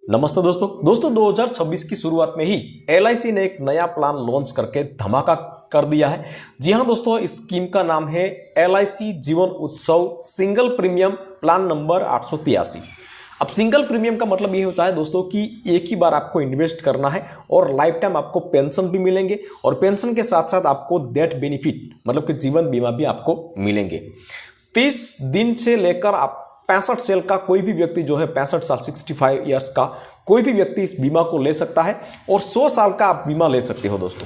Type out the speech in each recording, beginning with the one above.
नमस्ते दोस्तों 2026 की शुरुआत में ही एलआईसी ने एक नया प्लान लॉन्च करके धमाका कर दिया है। जी हां दोस्तों, इस स्कीम का नाम है एलआईसी जीवन उत्सव सिंगल प्रीमियम प्लान नंबर 883। अब सिंगल प्रीमियम का मतलब ये होता है दोस्तों कि एक ही बार आपको इन्वेस्ट करना है और लाइफ टाइम आपको पेंशन भी मिलेंगे और पेंशन के साथ साथ आपको डेथ बेनिफिट मतलब कि जीवन बीमा भी आपको मिलेंगे। 30 दिन से लेकर आप 65 साल का कोई भी व्यक्ति जो है 65 साल 65 ईयर्स का कोई भी व्यक्ति इस बीमा को ले सकता है और 100 साल का आप बीमा ले सकते हो दोस्तों।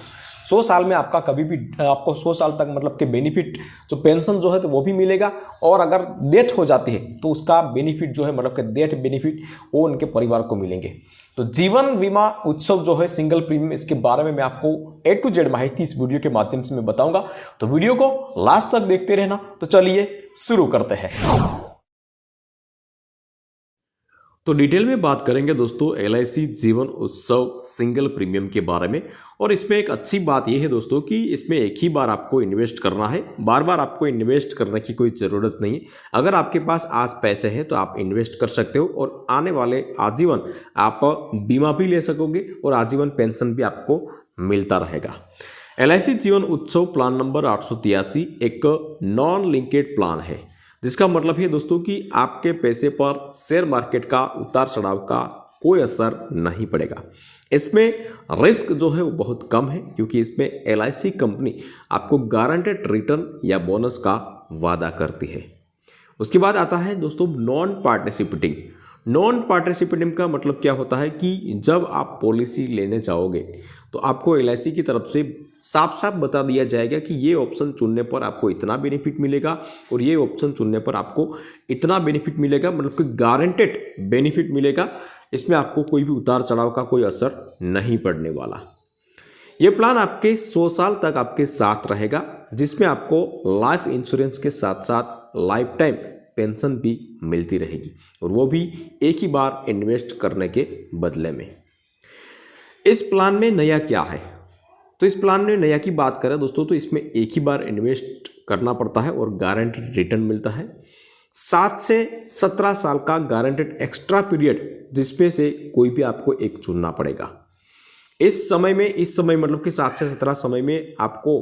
100 साल में आपका कभी भी आपको 100 साल तक मतलब कि बेनिफिट जो पेंशन जो है तो वो भी मिलेगा और अगर डेथ हो जाती है तो उसका बेनिफिट जो है मतलब कि डेथ बेनिफिट वो उनके परिवार को मिलेंगे। तो जीवन बीमा उत्सव जो है सिंगल प्रीमियम, इसके बारे में मैं आपको A to Z माहिती इस वीडियो के माध्यम से मैं बताऊंगा, तो वीडियो को लास्ट तक देखते रहना। तो चलिए शुरू करते हैं। तो डिटेल में बात करेंगे दोस्तों एलआईसी जीवन उत्सव सिंगल प्रीमियम के बारे में। और इसमें एक अच्छी बात यह है दोस्तों कि इसमें एक ही बार आपको इन्वेस्ट करना है, बार बार आपको इन्वेस्ट करने की कोई ज़रूरत नहीं है। अगर आपके पास आज पैसे हैं तो आप इन्वेस्ट कर सकते हो और आने वाले आजीवन आप बीमा भी ले सकोगे और आजीवन पेंशन भी आपको मिलता रहेगा। एलआईसी जीवन उत्सव प्लान नंबर 883 एक नॉन लिंकेड प्लान है, जिसका मतलब है दोस्तों कि आपके पैसे पर शेयर मार्केट का उतार चढ़ाव का कोई असर नहीं पड़ेगा। इसमें रिस्क जो है वो बहुत कम है क्योंकि इसमें एलआईसी कंपनी आपको गारंटेड रिटर्न या बोनस का वादा करती है। उसके बाद आता है दोस्तों नॉन पार्टिसिपेटिंग। नॉन पार्टिसिपेटिंग का मतलब क्या होता है कि जब आप पॉलिसी लेने जाओगे तो आपको एलआईसी की तरफ से साफ साफ बता दिया जाएगा कि ये ऑप्शन चुनने पर आपको इतना बेनिफिट मिलेगा और ये ऑप्शन चुनने पर आपको इतना बेनिफिट मिलेगा, मतलब कि गारंटेड बेनिफिट मिलेगा। इसमें आपको कोई भी उतार चढ़ाव का कोई असर नहीं पड़ने वाला। ये प्लान आपके 100 साल तक आपके साथ रहेगा, जिसमें आपको लाइफ इंश्योरेंस के साथ साथ लाइफ टाइम पेंशन भी मिलती रहेगी और वो भी एक ही बार इन्वेस्ट करने के बदले में। इस प्लान में नया क्या है? तो इस प्लान में नया की बात करें दोस्तों तो इसमें एक ही बार इन्वेस्ट करना पड़ता है और गारंटेड रिटर्न मिलता है। 7 से 17 साल का गारंटेड एक्स्ट्रा पीरियड, जिसमें से कोई भी आपको एक चुनना पड़ेगा। इस समय मतलब कि 7 से 17 समय में आपको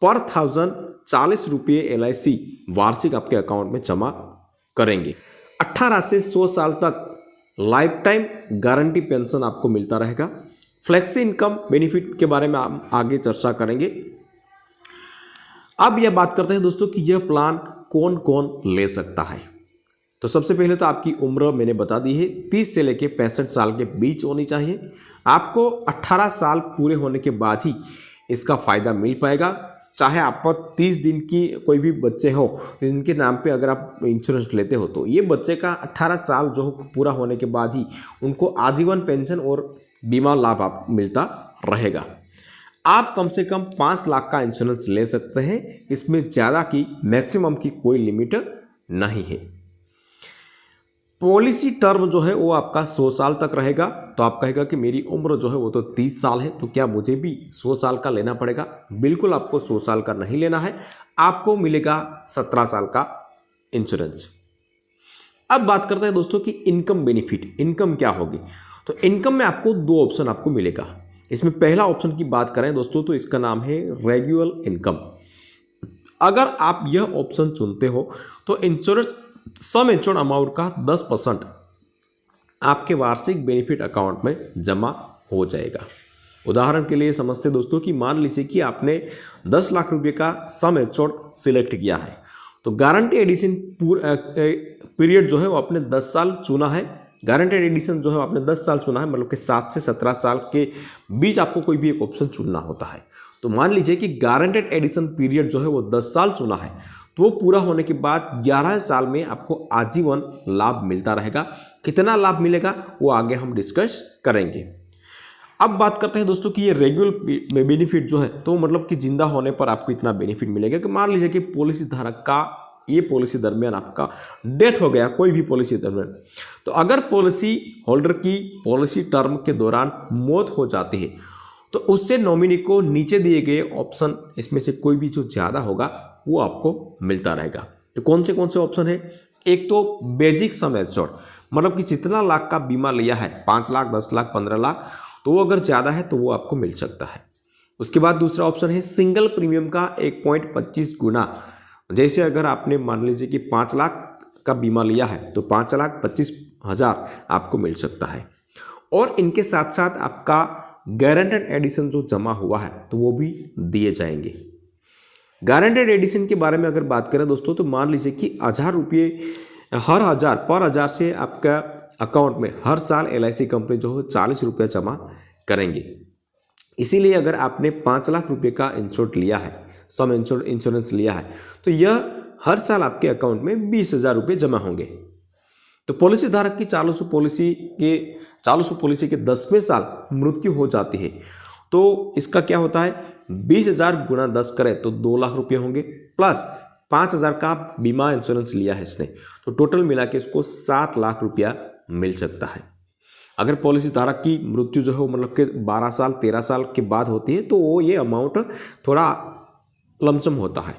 पर 1000 40 रुपये एलआईसी वार्षिक आपके अकाउंट में जमा करेंगे। 18 से 100 साल तक लाइफ टाइम गारंटी पेंशन आपको मिलता रहेगा। फ्लेक्सी इनकम बेनिफिट के बारे में हम आगे चर्चा करेंगे। अब यह बात करते हैं दोस्तों कि यह प्लान कौन कौन ले सकता है। तो सबसे पहले तो आपकी उम्र मैंने बता दी है, 30 से लेकर 65 साल के बीच होनी चाहिए। आपको 18 साल पूरे होने के बाद ही इसका फ़ायदा मिल पाएगा। चाहे आप 30 दिन की कोई भी बच्चे हो तो इनके नाम पे अगर आप इंश्योरेंस लेते हो तो ये बच्चे का 18 साल जो पूरा होने के बाद ही उनको आजीवन पेंशन और बीमा लाभ आप मिलता रहेगा। आप कम से कम 5 लाख का इंश्योरेंस ले सकते हैं। इसमें ज़्यादा की मैक्सिमम की कोई लिमिट नहीं है। पॉलिसी टर्म जो है वो आपका 100 साल तक रहेगा। तो आप कहेगा कि मेरी उम्र जो है वो तो 30 साल है, तो क्या मुझे भी 100 साल का लेना पड़ेगा? बिल्कुल आपको 100 साल का नहीं लेना है, आपको मिलेगा 17 साल का इंश्योरेंस। अब बात करते हैं दोस्तों कि इनकम बेनिफिट, इनकम क्या होगी? तो इनकम में आपको 2 ऑप्शन आपको मिलेगा। इसमें पहला ऑप्शन की बात करें दोस्तों तो इसका नाम है रेगुलर इनकम। अगर आप यह ऑप्शन चुनते हो तो इंश्योरेंस सम इंश्योर्ड अमाउंट का 10% आपके वार्षिक बेनिफिट अकाउंट में जमा हो जाएगा। उदाहरण के लिए समझते दोस्तों कि मान लीजिए कि आपने 10 लाख रुपए का सम इंश्योर्ड सिलेक्ट किया है, तो गारंटी एडिशन पीरियड जो है वो आपने 10 साल चुना है। गारंटेड एडिशन जो है आपने 10 साल चुना है, मतलब कि 7 से 17 साल के बीच आपको कोई भी एक ऑप्शन चुनना होता है। तो मान लीजिए कि गारंटेड एडिशन पीरियड जो है वो 10 साल चुना है, तो वो पूरा होने के बाद 11 साल में आपको आजीवन लाभ मिलता रहेगा। कितना लाभ मिलेगा वो आगे हम डिस्कस करेंगे। अब बात करते हैं दोस्तों कि ये रेगुलर बेनिफिट जो है तो मतलब कि जिंदा होने पर आपको इतना बेनिफिट मिलेगा कि मान लीजिए कि पॉलिसी धारक का ये पॉलिसी दरमियान आपका डेथ हो गया, कोई भी पॉलिसी दरमियान, तो अगर पॉलिसी होल्डर की पॉलिसी टर्म के दौरान मौत हो जाती है तो उससे नॉमिनी को नीचे दिए गए ऑप्शन इसमें से कोई भी जो ज़्यादा होगा वो आपको मिलता रहेगा। तो कौन से ऑप्शन है? एक तो बेसिक सम एश्योर्ड, मतलब कि जितना लाख का बीमा लिया है, 5 लाख, 10 लाख, 15 लाख, तो वो अगर ज़्यादा है तो वो आपको मिल सकता है। उसके बाद दूसरा ऑप्शन है सिंगल प्रीमियम का 1.25 गुना। जैसे अगर आपने मान लीजिए कि 5 लाख का बीमा लिया है तो 5,25,000 आपको मिल सकता है। और इनके साथ साथ आपका गारंटेड एडिशन जो जमा हुआ है तो वो भी दिए जाएंगे। गारंटेड एडिशन के बारे में अगर बात करें दोस्तों, तो मान लीजिए कि 1,000 रुपये हर पर हजार से आपका अकाउंट में हर साल LIC कंपनी जो है 40 रुपये जमा करेंगे। इसीलिए अगर आपने 5 लाख रुपये का लिया है, सम इंश्योरेंस लिया है, तो यह हर साल आपके अकाउंट में 20,000 रुपये जमा होंगे। तो पॉलिसी धारक की चालू पॉलिसी के 10वें साल मृत्यु हो जाती है तो इसका क्या होता है, 20,000 गुणा 10 करें तो 2 लाख रुपये होंगे, प्लस 5,000 का बीमा इंश्योरेंस लिया है इसने, तो टोटल मिला के इसको 7 लाख रुपया मिल सकता है। अगर पॉलिसी धारक की मृत्यु जो है मतलब कि 12 साल 13 साल के बाद होती है तो वो ये अमाउंट थोड़ा लमसम होता है।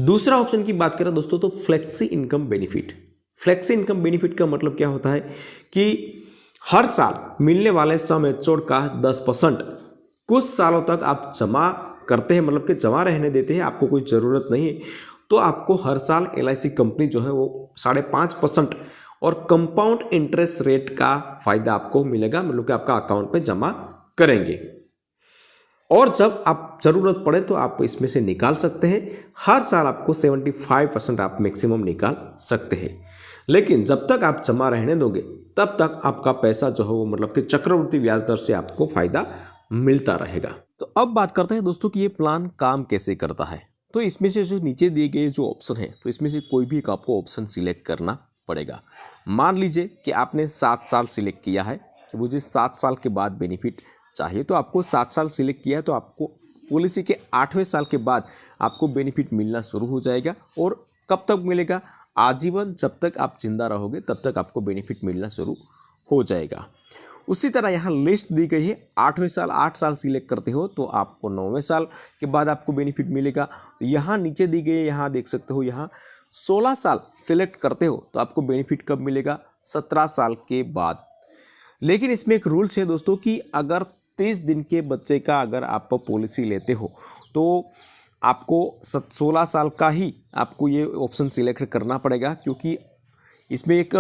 दूसरा ऑप्शन की बात करें दोस्तों, तो flexi income benefit. Flexi income benefit का मतलब क्या होता है कि हर साल मिलने वाले सम एश्योर्ड का 10% कुछ सालों तक आप जमा करते हैं, मतलब कि जमा रहने देते हैं, आपको कोई ज़रूरत नहीं है, तो आपको हर साल LIC कंपनी जो है वो 5.5% और कंपाउंड इंटरेस्ट रेट का फ़ायदा आपको मिलेगा, मतलब कि आपका अकाउंट पे जमा करेंगे। और जब आप ज़रूरत पड़े तो आप इसमें से निकाल सकते हैं। हर साल आपको 75% आप मैक्सिमम निकाल सकते हैं, लेकिन जब तक आप जमा रहने दोगे तब तक आपका पैसा जो है वो मतलब कि चक्रवृद्धि ब्याज दर से आपको फ़ायदा मिलता रहेगा। तो अब बात करते हैं दोस्तों कि ये प्लान काम कैसे करता है। तो इसमें से जो नीचे दिए गए जो ऑप्शन है, तो इसमें से कोई भी एक आपको ऑप्शन सिलेक्ट करना पड़ेगा। मान लीजिए कि आपने 7 साल सिलेक्ट किया है कि मुझे 7 साल के बाद बेनिफिट चाहिए, तो आपको 7 साल सिलेक्ट किया है तो आपको पॉलिसी के 8वें साल के बाद आपको बेनिफिट मिलना शुरू हो जाएगा। और कब तक मिलेगा, आजीवन, जब तक आप जिंदा रहोगे तब तक आपको बेनिफिट मिलना शुरू हो जाएगा। उसी तरह यहाँ लिस्ट दी गई है, 8वें साल 8 साल सिलेक्ट करते हो तो आपको 9वें साल के बाद आपको बेनिफिट मिलेगा। यहाँ नीचे दी गई है, यहाँ देख सकते हो, यहाँ 16 साल सिलेक्ट करते हो तो आपको बेनिफिट कब मिलेगा, 17 साल के बाद। लेकिन इसमें एक रूल्स है दोस्तों कि अगर 30 दिन के बच्चे का अगर आप पॉलिसी लेते हो तो आपको 16 साल का ही आपको ये ऑप्शन सिलेक्ट करना पड़ेगा, क्योंकि इसमें एक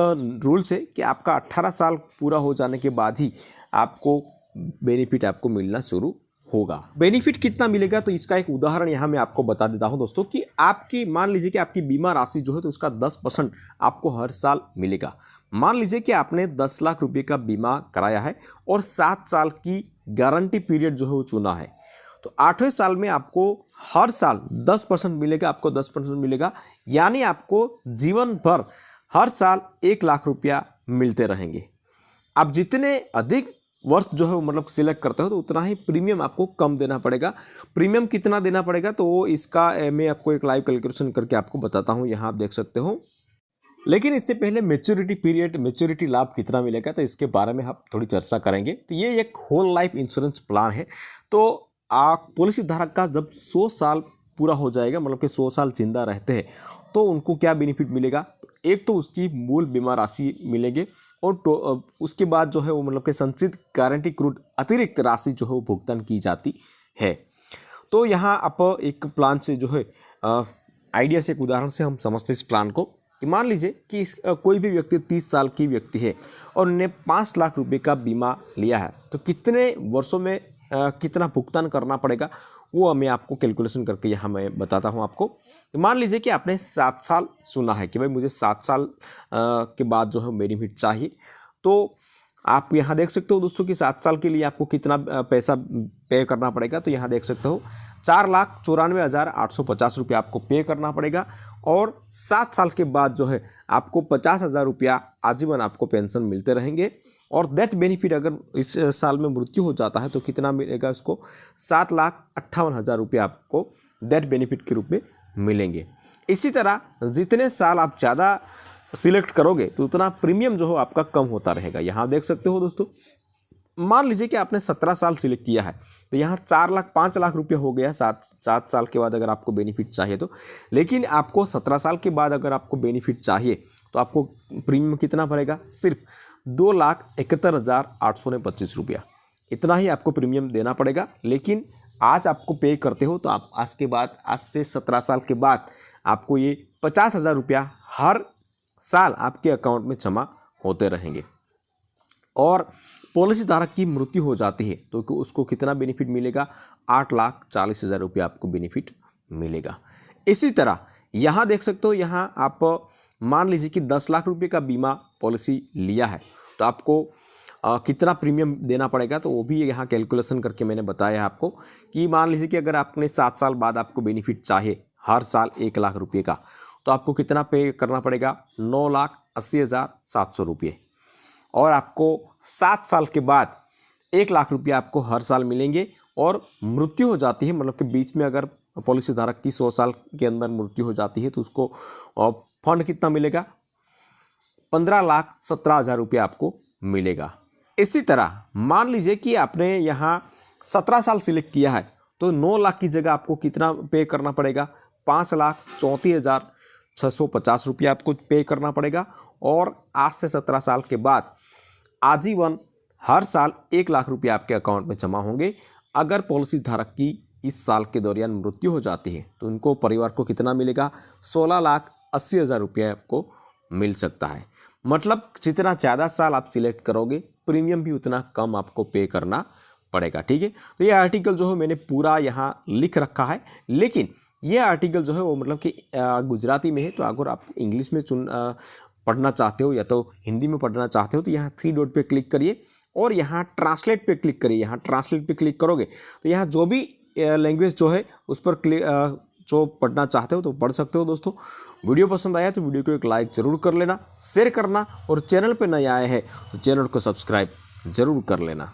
रूल्स है कि आपका 18 साल पूरा हो जाने के बाद ही आपको बेनिफिट आपको मिलना शुरू होगा। बेनिफिट कितना मिलेगा, तो इसका एक उदाहरण यहाँ मैं आपको बता देता हूँ दोस्तों कि आपकी मान लीजिए कि आपकी बीमा राशि जो है तो उसका 10% आपको हर साल मिलेगा। मान लीजिए कि आपने 10 लाख रुपये का बीमा कराया है और 7 साल की गारंटी पीरियड जो है वो चुना है, तो 8वें साल में आपको हर साल 10% मिलेगा, आपको 10% मिलेगा, यानी आपको जीवन भर हर साल 1 लाख रुपया मिलते रहेंगे। आप जितने अधिक वर्ष जो है मतलब सिलेक्ट करते हो तो उतना ही प्रीमियम आपको कम देना पड़ेगा। प्रीमियम कितना देना पड़ेगा तो वो इसका मैं आपको एक लाइव कैलकुलेशन करके आपको बताता हूँ, यहाँ आप देख सकते हो। लेकिन इससे पहले मैच्योरिटी पीरियड, मैच्योरिटी लाभ कितना मिलेगा, तो इसके बारे में हम थोड़ी चर्चा करेंगे। तो ये एक होल लाइफ इंश्योरेंस प्लान है। तो पॉलिसी धारक का जब 100 साल पूरा हो जाएगा, मतलब कि 100 साल जिंदा रहते हैं, तो उनको क्या बेनिफिट मिलेगा, एक तो उसकी मूल बीमा राशि मिलेंगे और उसके बाद जो है वो मतलब कि संचित गारंटी क्रूड अतिरिक्त राशि जो है वो भुगतान की जाती है। तो यहाँ आप एक प्लान से जो है आइडिया से, एक उदाहरण से हम समझते हैं इस प्लान को कि मान लीजिए कि कोई भी व्यक्ति 30 साल की व्यक्ति है और उन्होंने 5 लाख रुपए का बीमा लिया है, तो कितने वर्षों में कितना भुगतान करना पड़ेगा वो मैं आपको कैलकुलेशन करके यहाँ मैं बताता हूँ आपको। मान लीजिए कि आपने 7 साल सुना है कि भाई मुझे 7 साल के बाद जो है बेनिफिट चाहिए, तो आप यहाँ देख सकते हो दोस्तों कि 7 साल के लिए आपको कितना पैसा पे करना पड़ेगा। तो यहाँ देख सकते हो 4,94,850 रुपया आपको पे करना पड़ेगा और 7 साल के बाद जो है आपको 50,000 रुपया आजीवन आपको पेंशन मिलते रहेंगे। और डेथ बेनिफिट अगर इस साल में मृत्यु हो जाता है तो कितना मिलेगा, इसको 7,58,000 रुपया आपको डेथ बेनिफिट के रूप में मिलेंगे। इसी तरह जितने साल आप ज़्यादा सिलेक्ट करोगे तो उतना प्रीमियम जो हो आपका कम होता रहेगा। यहाँ देख सकते हो दोस्तों, मान लीजिए कि आपने 17 साल सिलेक्ट किया है तो यहाँ 5 लाख रुपये हो गया 7 साल के बाद अगर आपको बेनिफिट चाहिए तो। लेकिन आपको 17 साल के बाद अगर आपको बेनिफिट चाहिए तो आपको प्रीमियम कितना पड़ेगा, सिर्फ 2,71,825 रुपया, इतना ही आपको प्रीमियम देना पड़ेगा। लेकिन आज आपको पे करते हो तो आप आज से 17 साल के बाद आपको ये 50,000 रुपया हर साल आपके अकाउंट में जमा होते रहेंगे। और पॉलिसी धारक की मृत्यु हो जाती है तो उसको कितना बेनिफिट मिलेगा, 8,40,000 रुपया आपको बेनिफिट मिलेगा। इसी तरह यहाँ देख सकते हो, यहाँ आप मान लीजिए कि 10 लाख रुपये का बीमा पॉलिसी लिया है तो आपको कितना प्रीमियम देना पड़ेगा, तो वो भी यहाँ कैलकुलेशन करके मैंने बताया आपको कि मान लीजिए कि अगर आपने 7 साल बाद आपको बेनिफिट चाहिए हर साल 1 लाख रुपये का, तो आपको कितना पे करना पड़ेगा, 9,80,700 रुपये। और आपको 7 साल के बाद 1 लाख रुपया आपको हर साल मिलेंगे। और मृत्यु हो जाती है, मतलब कि बीच में अगर पॉलिसी धारक की 100 साल के अंदर मृत्यु हो जाती है तो उसको फंड कितना मिलेगा, 15,17,000 रुपया आपको मिलेगा। इसी तरह मान लीजिए कि आपने यहाँ 17 साल सिलेक्ट किया है तो 9 लाख की जगह आपको कितना पे करना पड़ेगा, 5,34,650 रुपया आपको पे करना पड़ेगा। और आज से 17 साल के बाद आजीवन हर साल 1 लाख रुपया आपके अकाउंट में जमा होंगे। अगर पॉलिसी धारक की इस साल के दौरान मृत्यु हो जाती है तो उनको परिवार को कितना मिलेगा, 16,80,000 रुपया आपको मिल सकता है। मतलब जितना ज़्यादा साल आप सिलेक्ट करोगे प्रीमियम भी उतना कम आपको पे करना पड़ेगा। ठीक है, तो ये आर्टिकल जो है मैंने पूरा यहाँ लिख रखा है, लेकिन ये आर्टिकल जो है वो मतलब कि गुजराती में है। तो अगर आप इंग्लिश में पढ़ना चाहते हो या तो हिंदी में पढ़ना चाहते हो तो यहाँ 3 डॉट पे क्लिक करिए और यहाँ ट्रांसलेट पे क्लिक करिए। यहाँ ट्रांसलेट पे क्लिक करोगे तो यहाँ जो भी लैंग्वेज जो है उस पर जो पढ़ना चाहते हो तो पढ़ सकते हो। दोस्तों वीडियो पसंद आया तो वीडियो को एक लाइक ज़रूर कर लेना, शेयर करना, और चैनल पे नए आए हैं तो चैनल को सब्सक्राइब ज़रूर कर लेना।